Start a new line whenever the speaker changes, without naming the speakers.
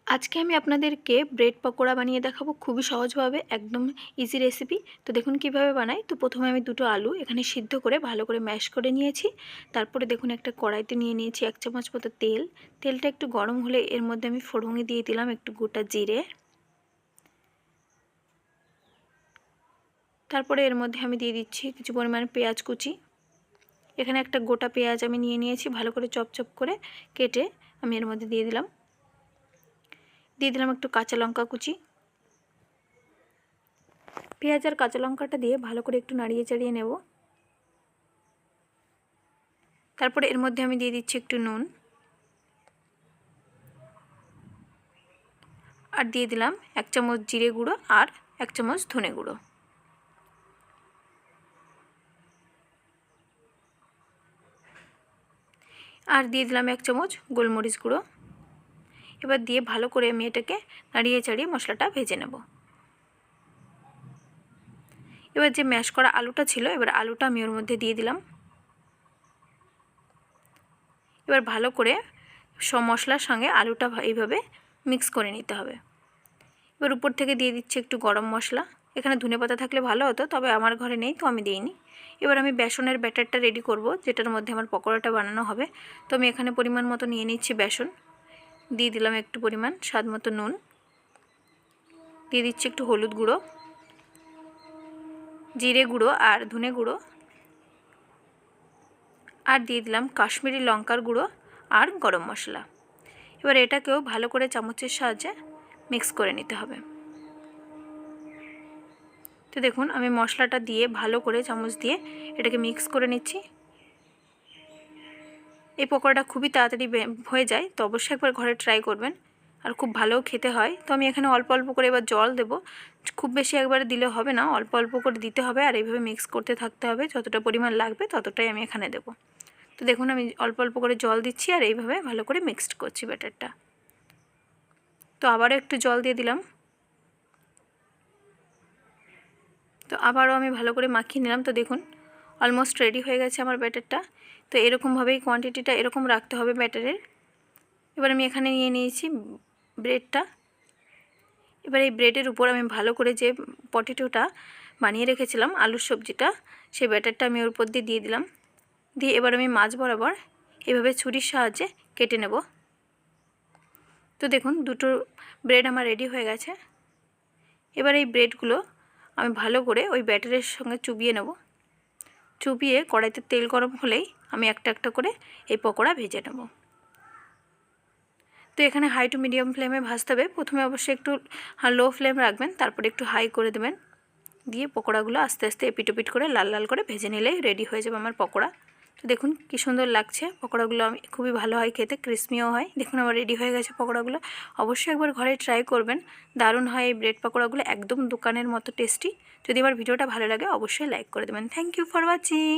আজকে আমি আপনাদেরকে ব্রেড পকোড়া বানিয়ে দেখাবো খুবই সহজভাবে, একদম ইজি রেসিপি। তো দেখুন কিভাবে বানাই। তো প্রথমে আমি দুটো আলু এখানে সিদ্ধ করে ভালো করে ম্যাশ করে নিয়েছি। তারপরে দেখুন একটা কড়াইতে নিয়ে নিয়েছি 1 চামচ মতো তেল। তেলটা একটু গরম হলে এর মধ্যে আমি ফোড়নে দিয়ে দিলাম একটু গোটা জিরে। তারপরে এর মধ্যে আমি দিয়ে দিচ্ছি কিছু পরিমাণ পেঁয়াজ কুচি। এখানে একটা গোটা পেঁয়াজ আমি নিয়ে নিয়েছি, ভালো করে চপ করে কেটে আমি এর মধ্যে দিয়ে দিলাম একটু কাঁচা লঙ্কা কুচি। পেঁয়াজ আর কাঁচা লঙ্কাটা দিয়ে ভালো করে একটু নাড়িয়ে চাড়িয়ে নেব। তারপরে এর মধ্যে আমি দিয়ে দিচ্ছি একটু নুন, আর দিয়ে দিলাম 1 চামচ জিরে গুঁড়ো আর 1 চামচ ধনে গুঁড়ো। আর দিয়ে দিলাম 1 চামচ গোলমরিচ গুঁড়ো। এবার দিয়ে ভালো করে আমি এটাকে নাড়িয়ে চাড়িয়ে মশলাটা ভেজে নেব। এবার যে ম্যাশ করা আলুটা ছিল, এবার আলুটা আমি ওর মধ্যে দিয়ে দিলাম। এবার ভালো করে সব মশলার সঙ্গে আলুটা এইভাবে মিক্স করে নিতে হবে। এবার উপর থেকে দিয়ে দিচ্ছি একটু গরম মশলা। এখানে ধনেপাতা থাকলে ভালো হতো, তবে আমার ঘরে নেই তো আমি দিইনি। এবার আমি বেসনের ব্যাটারটা রেডি করব, যেটার মধ্যে আমার পকোড়াটা বানানো হবে। তো আমি এখানে পরিমাণ মতো নিয়ে নিচ্ছি বেসন। দিয়ে দিলাম একটু পরিমাণ স্বাদ মতো নুন। দিয়ে দিচ্ছি একটু হলুদ গুঁড়ো, জিরে গুঁড়ো আর ধনে গুঁড়ো, আর দিয়ে দিলাম কাশ্মীরি লঙ্কার গুঁড়ো আর গরম মশলা। এবার এটাকেও ভালো করে চামচের সাহায্যে মিক্স করে নিতে হবে। তো দেখুন আমি মশলাটা দিয়ে ভালো করে চামচ দিয়ে এটাকে মিক্স করে নিচ্ছি। এই পকোড়াটা খুবই তাড়াতাড়ি হয়ে যায়, তো অবশ্যই একবার ঘরে ট্রাই করবেন, আর খুব ভালোও খেতে হয়। তো আমি এখানে অল্প অল্প করে এবার জল দেব। খুব বেশি একবারে দিলে হবে না, অল্প অল্প করে দিতে হবে, আর এইভাবে মিক্স করতে থাকতে হবে। যতটা পরিমাণ লাগবে ততটাই আমি এখানে দেব। তো দেখুন আমি অল্প অল্প করে জল দিচ্ছি আর এইভাবে ভালো করে মিক্সড করছি ব্যাটারটা। তো আবারও একটু জল দিয়ে দিলাম। তো আবারও আমি ভালো করে মাখিয়ে নিলাম। তো দেখুন অলমোস্ট রেডি হয়ে গেছে আমার ব্যাটারটা। তো এরকমভাবেই কোয়ান্টিটিটা এরকম রাখতে হবে ব্যাটারের। এবার আমি এখানে নিয়ে নিয়েছি ব্রেডটা। এবার এই ব্রেডের উপর আমি ভালো করে যে পটেটোটা বানিয়ে রেখেছিলাম, আলুর সবজিটা, সেই ব্যাটারটা আমি ওর উপর দিয়ে দিলাম। দিয়ে এবার আমি মাঝ বরাবর এভাবে ছুরির সাহায্যে কেটে নেব। তো দেখুন দুটো ব্রেড আমার রেডি হয়ে গেছে। এবার এই ব্রেডগুলো আমি ভালো করে ওই ব্যাটারের সঙ্গে চুবিয়ে নেব। চুবিয়ে কড়াইতে তেল গরম হলেই আমি একটা একটা করে এই পকোড়া ভেজে নেব। তো এখানে হাই টু মিডিয়াম ফ্লেমে ভাজতে হবে। প্রথমে অবশ্যই একটু লো ফ্লেম রাখবেন, তারপরে একটু হাই করে দেবেন। দিয়ে পকোড়াগুলো আস্তে আস্তে এপিট ওপিট করে লাল লাল করে ভেজে নিলেই রেডি হয়ে যাবে আমার পকোড়া। তো দেখুন কি সুন্দর লাগছে পকোড়াগুলো, আমি খুবই ভালো হয় খেতে, ক্রিসমিও হয়। দেখুন আমার রেডি হয়ে গেছে পকোড়াগুলো। অবশ্যই একবার ঘরে ট্রাই করবেন, দারুণ হয় এই ব্রেড পকোড়াগুলো, একদম দোকানের মতো টেস্টি। যদি আমার ভিডিওটা ভালো লাগে অবশ্যই লাইক করে দেবেন। Thank you for watching.